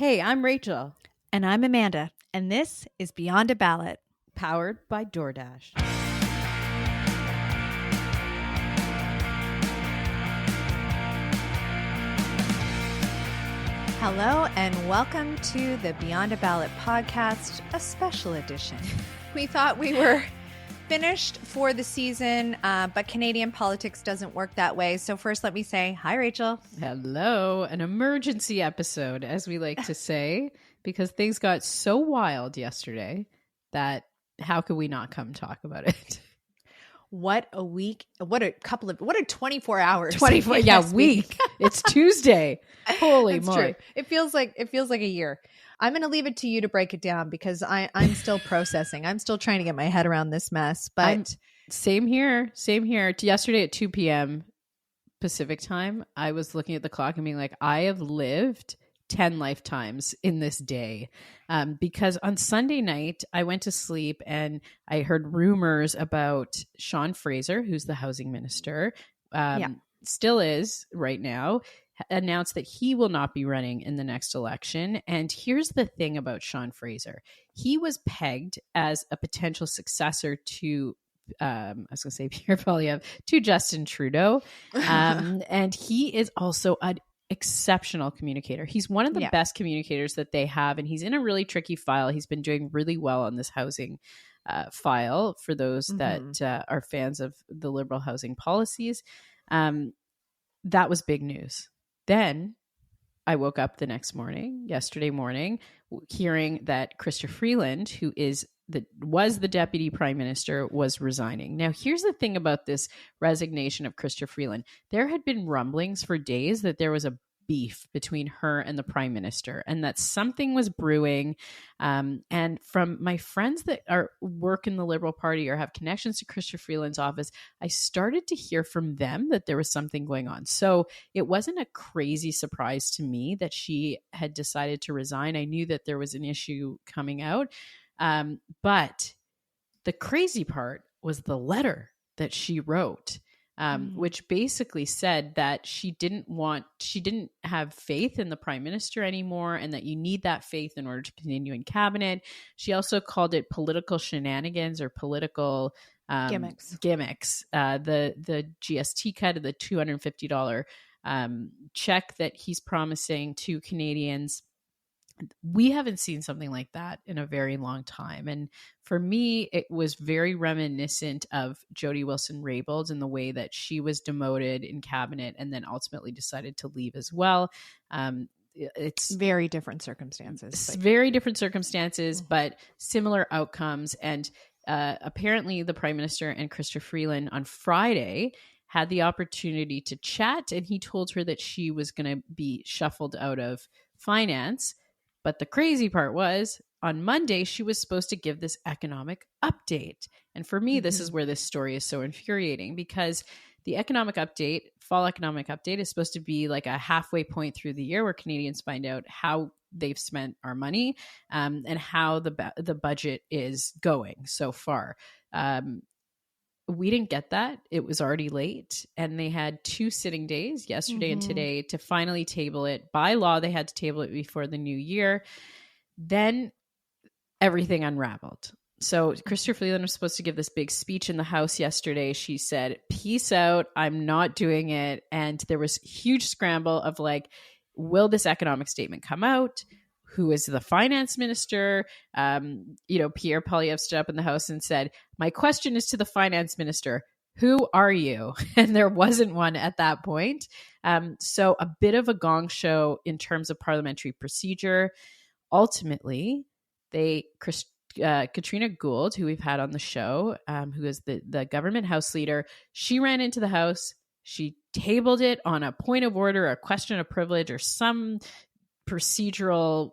Hey, I'm Rachel, And I'm Amanda, and this is Beyond a Ballot. powered by DoorDash. Hello, and welcome to the Beyond a Ballot podcast, a special edition. We thought we were finished for the season, but Canadian politics doesn't work that way. So first, let me say hi, Rachel. Hello, an emergency episode, as we like to say, because things got so wild yesterday that how could we not come talk about it? What a week! What a 24 hours! 24, week. It's Tuesday. Holy That's moly! true. It feels like a year. I'm going to leave it to you to break it down because I'm still processing. I'm still trying to get my head around this mess. But Same here. Yesterday at 2 p.m. Pacific time, I was looking at the clock and being like, I have lived 10 lifetimes in this day. Because on Sunday night, I went to sleep and I heard rumors about Sean Fraser, who's the housing minister, still is right now, announced that he will not be running in the next election. And here's the thing about Sean Fraser. He was pegged as a potential successor to I was going to say Pierre Poilievre, to Justin Trudeau. And he is also an exceptional communicator. He's one of the best communicators that they have. And he's in a really tricky file. He's been doing really well on this housing file for those that are fans of the Liberal housing policies. That was big news. Then I woke up the next morning, yesterday morning, hearing that Chrystia Freeland, who was the deputy prime minister, was resigning. Now, here's the thing about this resignation of Chrystia Freeland. There had been rumblings for days that there was a beef between her and the prime minister and that something was brewing. And from my friends that work in the Liberal Party or have connections to Chrystia Freeland's office, I started to hear from them that there was something going on. So it wasn't a crazy surprise to me that she had decided to resign. I knew that there was an issue coming out. But the crazy part was the letter that she wrote. Which basically said that she didn't have faith in the prime minister anymore and that you need that faith in order to continue in cabinet. She also called it political shenanigans or political gimmicks. The GST cut of the $250 check that he's promising to Canadians. We haven't seen something like that in a very long time. And for me, it was very reminiscent of Jody Wilson-Raybould in the way that she was demoted in cabinet and then ultimately decided to leave as well. It's very different circumstances. But similar outcomes. And apparently the prime minister and Chrystia Freeland on Friday had the opportunity to chat, and he told her that she was going to be shuffled out of finance. But the crazy part was on Monday, she was supposed to give this economic update. And for me, this is where this story is so infuriating because the fall economic update is supposed to be like a halfway point through the year where Canadians find out how they've spent our money and how the budget is going so far. We didn't get that. It was already late, and they had 2 sitting days, yesterday and today, to finally table it. By law, they had to table it before the new year. Then everything unraveled. So Chrystia Freeland was supposed to give this big speech in the House yesterday. She said, peace out, I'm not doing it. And there was huge scramble of like, will this economic statement come out? Who is the finance minister? Pierre Poilievre stood up in the House and said, my question is to the finance minister, who are you? And there wasn't one at that point. So a bit of a gong show in terms of parliamentary procedure. Ultimately, Katrina Gould, who we've had on the show, who is the government House leader, she ran into the House. She tabled it on a point of order, a question of privilege, or some procedural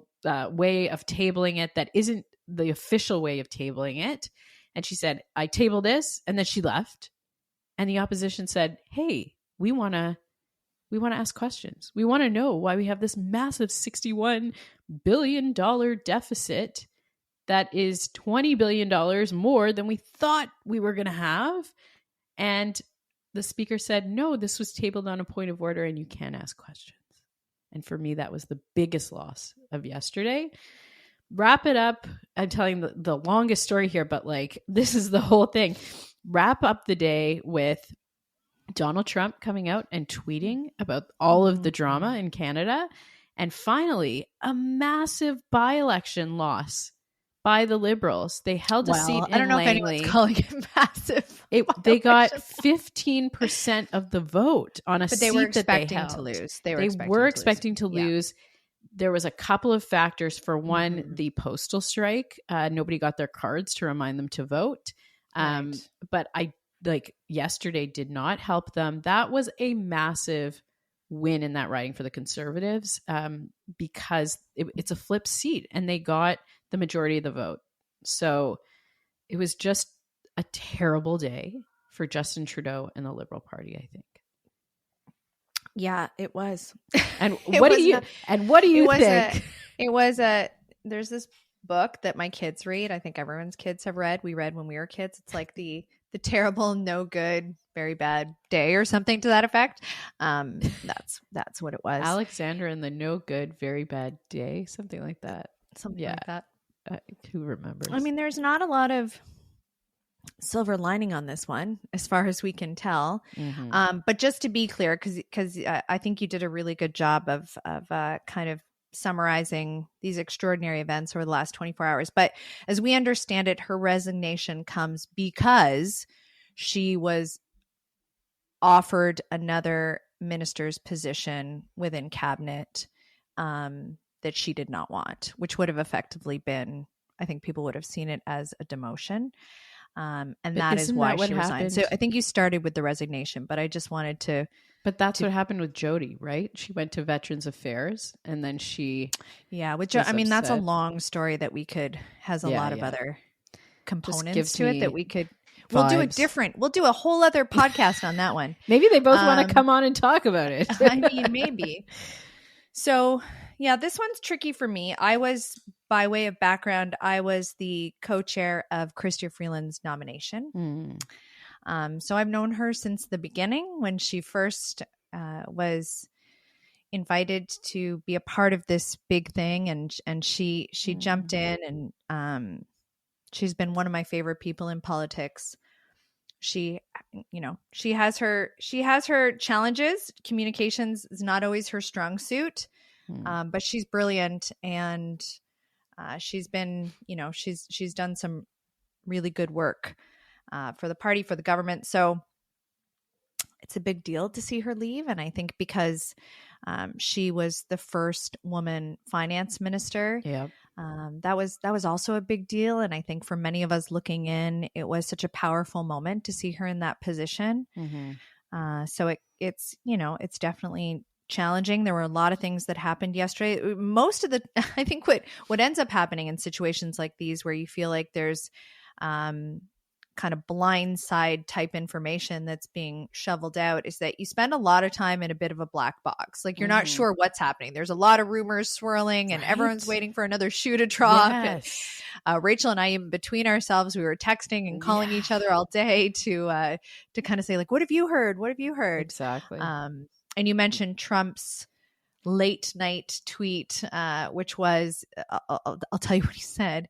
way of tabling it that isn't the official way of tabling it. And she said, I table this. And then she left. And the opposition said, hey, we want to ask questions. We want to know why we have this massive $61 billion deficit that is $20 billion more than we thought we were going to have. And the speaker said, no, this was tabled on a point of order and you can't ask questions. And for me, that was the biggest loss of yesterday. Wrap it up. I'm telling the longest story here, but like this is the whole thing. Wrap up the day with Donald Trump coming out and tweeting about all of the drama in Canada. And finally, a massive by-election loss by the Liberals. They held a seat in I don't know Langley. if anyone's calling it massive. They got 15% of the vote on a seat that they held. To lose. They were expecting to lose. There was a couple of factors. For one, the postal strike. Nobody got their cards to remind them to vote. But yesterday did not help them. That was a massive win in that riding for the Conservatives because it's a flip seat and they got the majority of the vote. So it was just a terrible day for Justin Trudeau and the Liberal Party, I think. Yeah, it was. And what do you think? There's this book that my kids read. I think everyone's kids have read. We read when we were kids. It's like the terrible, no good, very bad day or something to that effect. That's what it was. Alexander and the no good, very bad day, something like that. Something like that. Who remembers? I mean, there's not a lot of silver lining on this one, as far as we can tell. But just to be clear, because I think you did a really good job of kind of summarizing these extraordinary events over the last 24 hours. But as we understand it, her resignation comes because she was offered another minister's position within cabinet that she did not want, which would have effectively been, I think people would have seen it as a demotion. And that is why she resigned. So I think you started with the resignation, but I just wanted to. But that's what happened with Jody, right? She went to Veterans Affairs and then she. Yeah, with Jody, I mean, that's a long story that has a lot of other components to it that we could. We'll do a whole other podcast on that one. Maybe they both want to come on and talk about it. I mean, maybe. So, yeah, this one's tricky for me. By way of background, I was the co-chair of Chrystia Freeland's nomination. So I've known her since the beginning when she first was invited to be a part of this big thing. And she jumped in and she's been one of my favorite people in politics. She has her challenges. Communications is not always her strong suit, but she's brilliant and she's been, she's done some really good work for the party, for the government. So it's a big deal to see her leave. And I think because she was the first woman finance minister, that was also a big deal. And I think for many of us looking in, it was such a powerful moment to see her in that position. So it's definitely challenging. There were a lot of things that happened yesterday. I think what ends up happening in situations like these where you feel like there's kind of blindside type information that's being shoveled out is that you spend a lot of time in a bit of a black box. Like you're not sure what's happening. There's a lot of rumors swirling and everyone's waiting for another shoe to drop. Yes. And, Rachel and I, even between ourselves, we were texting and calling each other all day to kind of say like, what have you heard? What have you heard? Exactly. And you mentioned Trump's late night tweet, which was, I'll tell you what he said.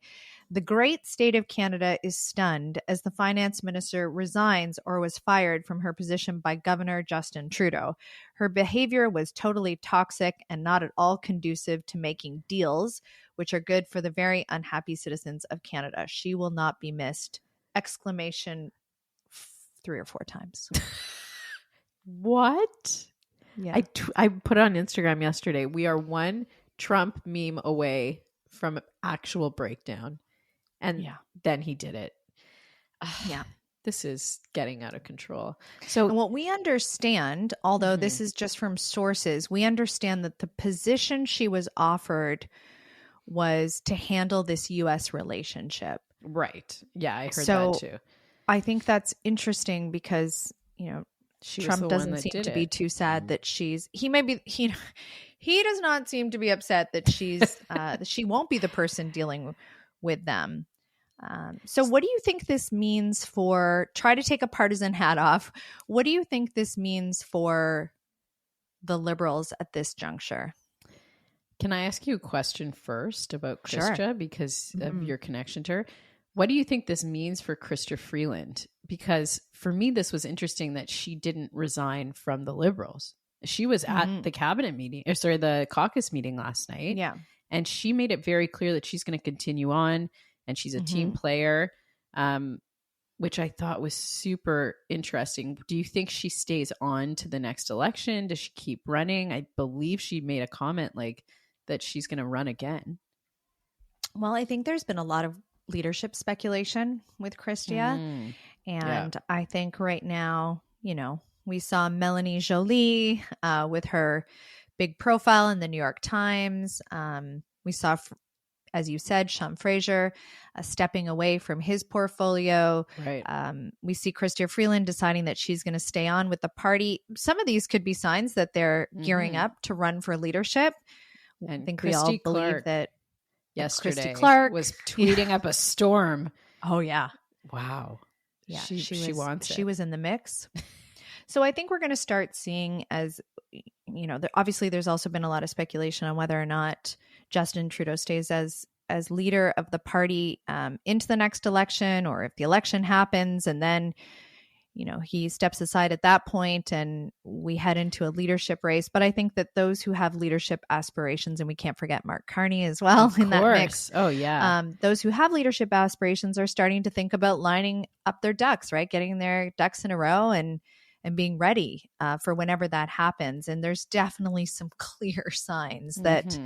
The great state of Canada is stunned as the finance minister resigns or was fired from her position by Governor Justin Trudeau. Her behavior was totally toxic and not at all conducive to making deals, which are good for the very unhappy citizens of Canada. She will not be missed! Exclamation 3 or 4 times. What? Yeah. I put on Instagram yesterday. We are one Trump meme away from actual breakdown. And then he did it. This is getting out of control. So and what we understand, although this is just from sources, we understand that the position she was offered was to handle this U.S. relationship. Right. Yeah, I heard that too. I think that's interesting because, Trump doesn't seem to be too sad that he does not seem to be upset that she's that she won't be the person dealing with them. So what do you think this means try to take a partisan hat off. What do you think this means for the Liberals at this juncture? Can I ask you a question first about Sure. Krista because of your connection to her? What do you think this means for Krista Freeland? Because for me, this was interesting that she didn't resign from the Liberals. She was at the cabinet meeting, the caucus meeting last night. Yeah. And she made it very clear that she's going to continue on and she's a team player, which I thought was super interesting. Do you think she stays on to the next election? Does she keep running? I believe she made a comment like that she's going to run again. Well, I think there's been a lot of leadership speculation with Chrystia. And I think right now, we saw Melanie Joly with her big profile in the New York Times. We saw, as you said, Sean Fraser stepping away from his portfolio. Right. We see Chrystia Freeland deciding that she's going to stay on with the party. Some of these could be signs that they're gearing up to run for leadership. And I think Christy we all believe Clark that yesterday Christy Clark was tweeting up a storm. Oh, yeah. Wow. Yeah, she wants it. She was in the mix. So I think we're going to start seeing, as obviously there's also been a lot of speculation on whether or not Justin Trudeau stays as leader of the party into the next election, or if the election happens and then he steps aside at that point and we head into a leadership race. But I think that those who have leadership aspirations, and we can't forget Mark Carney as well in that mix. Oh, yeah. Those who have leadership aspirations are starting to think about lining up their ducks, right? Getting their ducks in a row and being ready for whenever that happens. And there's definitely some clear signs that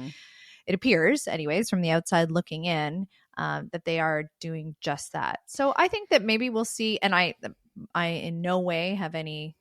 it appears, anyways, from the outside looking in, that they are doing just that. So I think that maybe we'll see, and I in no way have any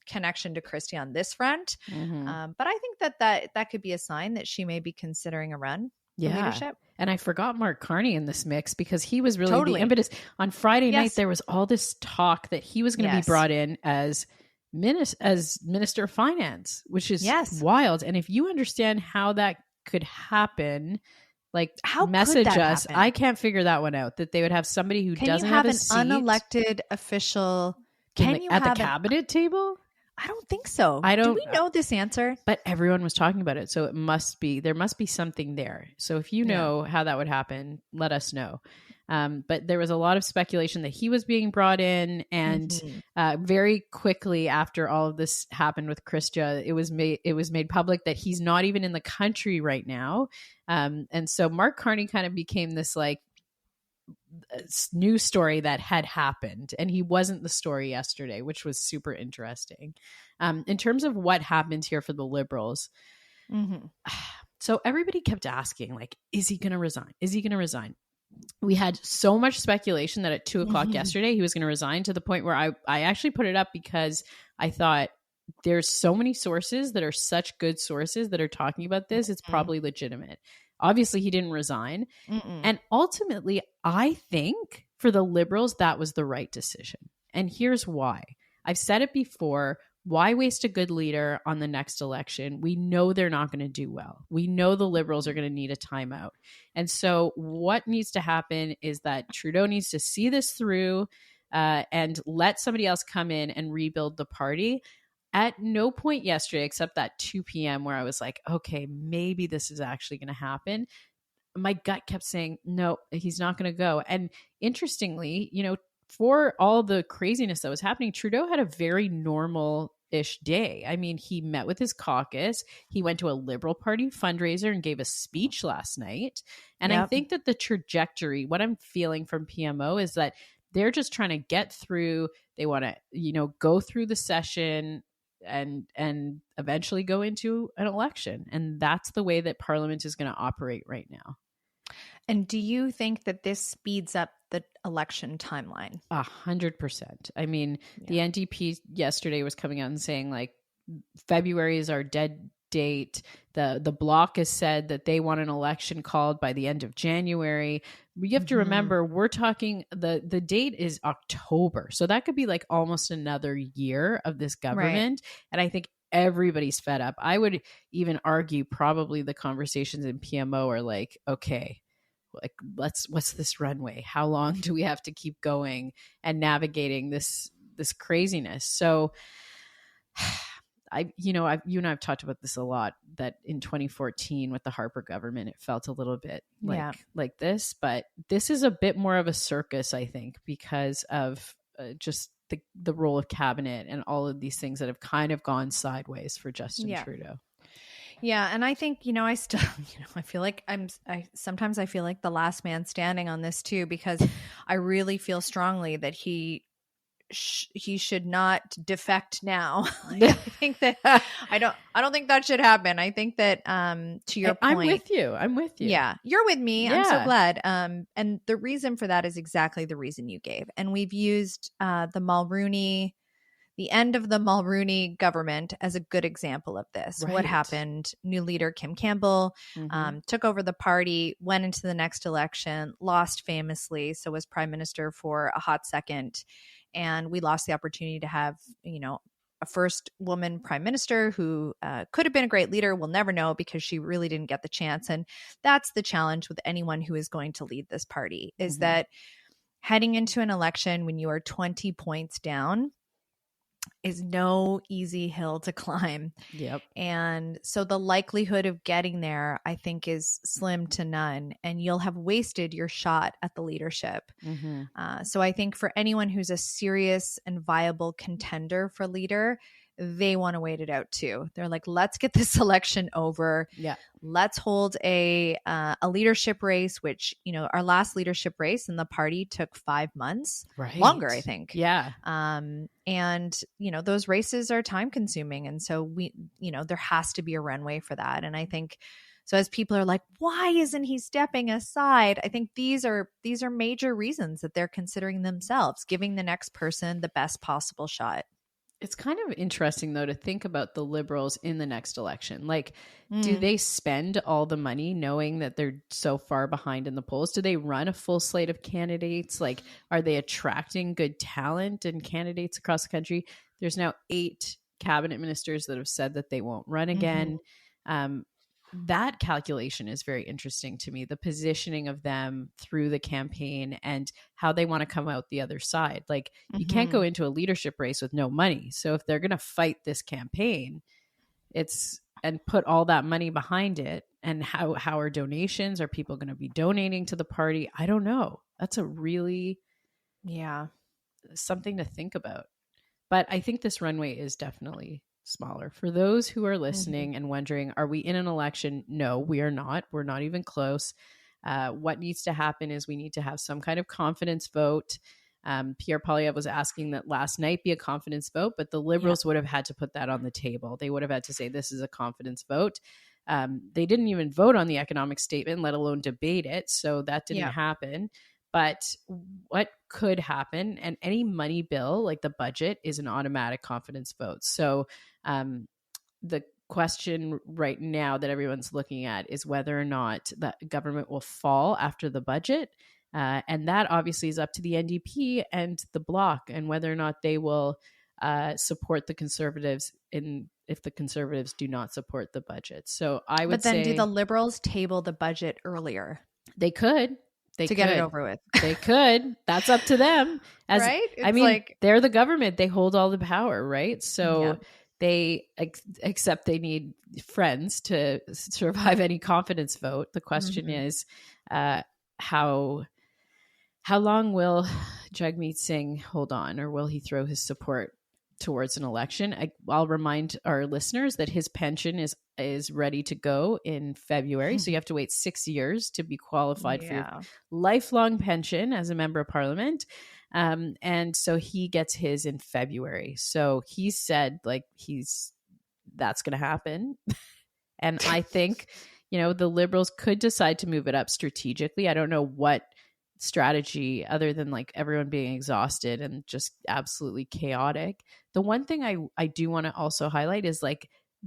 connection to Christie on this front, but I think that could be a sign that she may be considering a run for leadership. And I forgot Mark Carney in this mix because he was really the impetus. On Friday night, there was all this talk that he was going to be brought in as Minister of Finance, which is wild. And if you understand how that could happen, how message us. Happen? I can't figure that one out. That they would have somebody who doesn't have a seat. An unelected official. At the cabinet table? I don't think so. Do we know this answer? But everyone was talking about it, so there must be something there. So if you know how that would happen, let us know. But there was a lot of speculation that he was being brought in, and very quickly after all of this happened with Chrystia, it was made public that he's not even in the country right now. And so Mark Carney kind of became this news story that had happened, and he wasn't the story yesterday, which was super interesting. In terms of what happened here for the Liberals, so everybody kept asking, is he going to resign? Is he going to resign? We had so much speculation that at 2:00 yesterday he was going to resign, to the point where I actually put it up because I thought there's so many sources that are such good sources that are talking about this. It's probably legitimate. Obviously, he didn't resign. And ultimately, I think for the Liberals, that was the right decision. And here's why. I've said it before. Why waste a good leader on the next election? We know they're not going to do well. We know the Liberals are going to need a timeout. And so what needs to happen is that Trudeau needs to see this through and let somebody else come in and rebuild the party. At no point yesterday, except that 2 p.m. where I was like, okay, maybe this is actually going to happen, my gut kept saying, no, he's not going to go. And interestingly, for all the craziness that was happening, Trudeau had a very normal-ish day. I mean, he met with his caucus. He went to a Liberal Party fundraiser and gave a speech last night. And I think that the trajectory, what I'm feeling from PMO is that they're just trying to get through. They want to, go through the session and eventually go into an election. And that's the way that Parliament is going to operate right now. And do you think that this speeds up the election timeline? 100%. I mean, the NDP yesterday was coming out and saying February is our dead date. The Bloc has said that they want an election called by the end of January. You have to remember, we're talking, the date is October. So that could be almost another year of this government. Right. And I think everybody's fed up. I would even argue probably the conversations in PMO are okay, what's this runway? How long do we have to keep going and navigating this craziness? So you and I've talked about this a lot, that in 2014 with the Harper government, it felt a little bit like this, but this is a bit more of a circus, I think, because of just the role of cabinet and all of these things that have kind of gone sideways for Justin Trudeau. Yeah. And I think, I still, I feel like sometimes I feel like the last man standing on this too, because I really feel strongly that he should not defect now. I think that I don't think that should happen. I think that to your point, I'm with you. Yeah, you're with me. Yeah. I'm so glad. And the reason for that is exactly the reason you gave. And we've used the end of the Mulrooney government as a good example of this. Right. What happened? New leader Kim Campbell took over the party, went into the next election, lost famously, so was prime minister for a hot second. And we lost the opportunity to have, a first woman prime minister who could have been a great leader. We'll never know because she really didn't get the chance. And that's the challenge with anyone who is going to lead this party, is that heading into an election when you are 20 points down is no easy hill to climb. Yep. And so the likelihood of getting there, I think, is slim to none, and you'll have wasted your shot at the leadership. So I think for anyone who's a serious and viable contender for leader, they want to wait it out too. They're like, let's get this election over. Yeah. Let's hold a leadership race, which, our last leadership race in the party took 5 months, longer, I think. Yeah. And, those races are time consuming. And so there has to be a runway for that. And I think, so as people are like, why isn't he stepping aside? I think these are major reasons that they're considering themselves, giving the next person the best possible shot. It's kind of interesting, though, to think about the Liberals in the next election. Like, do they spend all the money knowing that they're so far behind in the polls? Do they run a full slate of candidates? Like, are they attracting good talent and candidates across the country? There's now 8 cabinet ministers that have said that they won't run again. That calculation is very interesting to me, the positioning of them through the campaign and how they want to come out the other side. Like, you can't go into a leadership race with no money. So if they're going to fight this campaign, and put all that money behind it, and how are donations? Are people going to be donating to the party? I don't know. That's a really, something to think about. But I think this runway is definitely smaller. For those who are listening and wondering, are we in an election? No, we are not. We're not even close. What needs to happen is we need to have some kind of confidence vote. Pierre Poilievre was asking that last night be a confidence vote, but the Liberals would have had to put that on the table. They would have had to say this is a confidence vote. They didn't even vote on the economic statement, let alone debate it. So that didn't happen. But what could happen, and any money bill like the budget is an automatic confidence vote. So the question right now that everyone's looking at is whether or not the government will fall after the budget. And that obviously is up to the NDP and the Bloc, and whether or not they will support the Conservatives if the Conservatives do not support the budget. So I would say... But then do the Liberals table the budget earlier? They could. Get it over with. They could. That's up to them. Right? They're the government. They hold all the power, right? So they accept they need friends to survive any confidence vote. The question is, how long will Jagmeet Singh hold on, or will he throw his support towards an election? I'll remind our listeners that his pension is ready to go in February. So you have to wait 6 years to be qualified for your lifelong pension as a member of parliament. And so he gets his in February. So he said that's going to happen. And I think, the Liberals could decide to move it up strategically. I don't know what strategy other than everyone being exhausted and just absolutely chaotic. The one thing I do want to also highlight is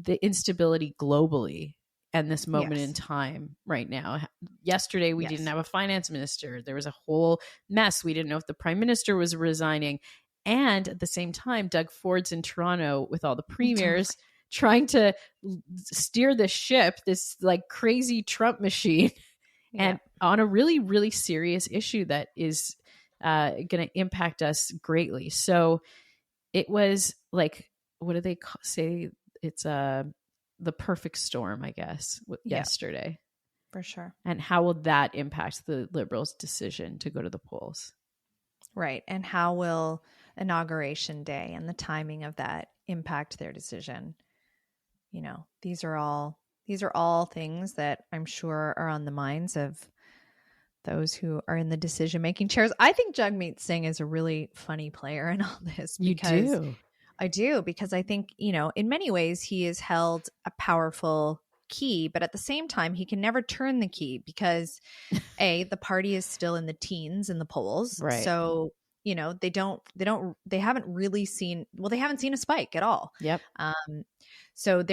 the instability globally and this moment in time right now. Yesterday, we didn't have a finance minister. There was a whole mess. We didn't know if the prime minister was resigning. And at the same time, Doug Ford's in Toronto with all the premiers trying to steer the ship, this crazy Trump machine. And on a really, really serious issue that is going to impact us greatly. So it was what do they say? the perfect storm, I guess, yesterday. For sure. And how will that impact the Liberals' decision to go to the polls? Right. And how will Inauguration Day and the timing of that impact their decision? You know, these are all things that I'm sure are on the minds of those who are in the decision-making chairs. I think Jagmeet Singh is a really funny player in all this. I do, because I think, you know, in many ways he has held a powerful key, but at the same time, he can never turn the key because the party is still in the teens in the polls. Right. So, you know, they haven't seen a spike at all. Yep. So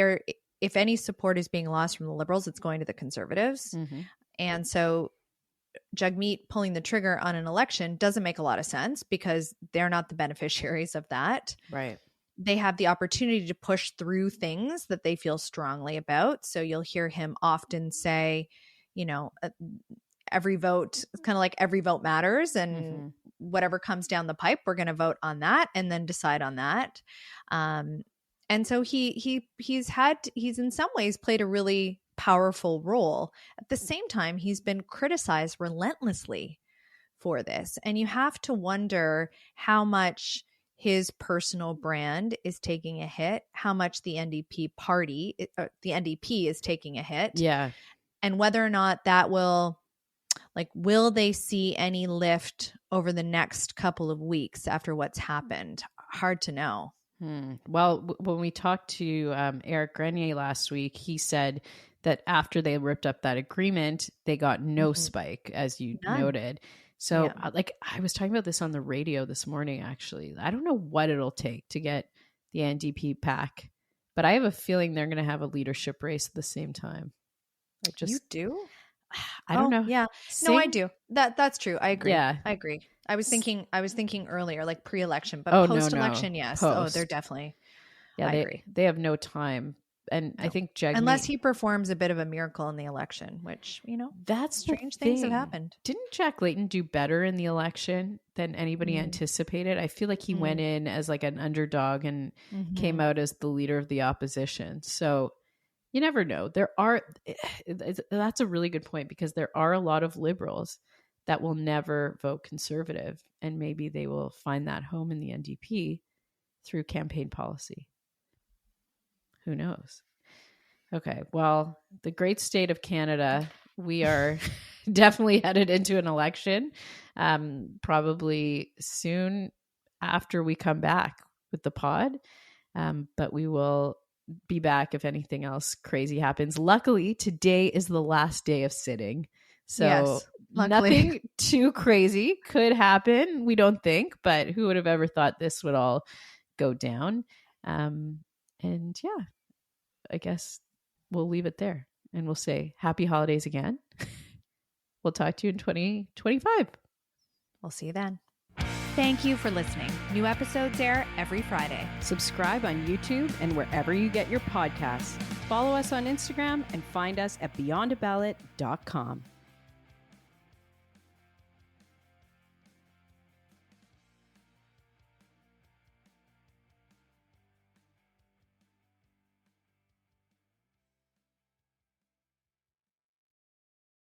if any support is being lost from the Liberals, it's going to the Conservatives. Mm-hmm. And so Jagmeet pulling the trigger on an election doesn't make a lot of sense because they're not the beneficiaries of that. Right. They have the opportunity to push through things that they feel strongly about. So you'll hear him often say, you know, every vote, it's kind of like every vote matters, and whatever comes down the pipe, we're going to vote on that and then decide on that. And so he's in some ways played a really powerful role. At the same time, he's been criticized relentlessly for this. And you have to wonder how much his personal brand is taking a hit, how much the NDP is taking a hit. Yeah. And whether or not that will they see any lift over the next couple of weeks after what's happened? Hard to know. Well, when we talked to Eric Grenier last week, he said that after they ripped up that agreement, they got no spike, as you noted. So I was talking about this on the radio this morning, actually. I don't know what it'll take to get the NDP back, but I have a feeling they're going to have a leadership race at the same time. You do? I don't know. Yeah. No, I do. That's true. I agree. Yeah. I agree. I was thinking earlier, like pre-election, but post-election, yes. Post. Oh, they're definitely. Yeah, I agree. They have no time. And I think Jagmeet, unless he performs a bit of a miracle in the election, which, you know, that's strange things have happened. Didn't Jack Layton do better in the election than anybody anticipated? I feel like he went in as like an underdog and came out as the leader of the opposition. So you never know. That's a really good point, because there are a lot of Liberals that will never vote Conservative, and maybe they will find that home in the NDP through campaign policy. Who knows? Okay, well, the great state of Canada, we are definitely headed into an election, probably soon after we come back with the pod, but we will be back if anything else crazy happens. Luckily, today is the last day of sitting, so nothing too crazy could happen, we don't think, but who would have ever thought this would all go down? And yeah, I guess we'll leave it there and we'll say happy holidays again. We'll talk to you in 2025. We'll see you then. Thank you for listening. New episodes air every Friday. Subscribe on YouTube and wherever you get your podcasts. Follow us on Instagram and find us at beyondaballot.com.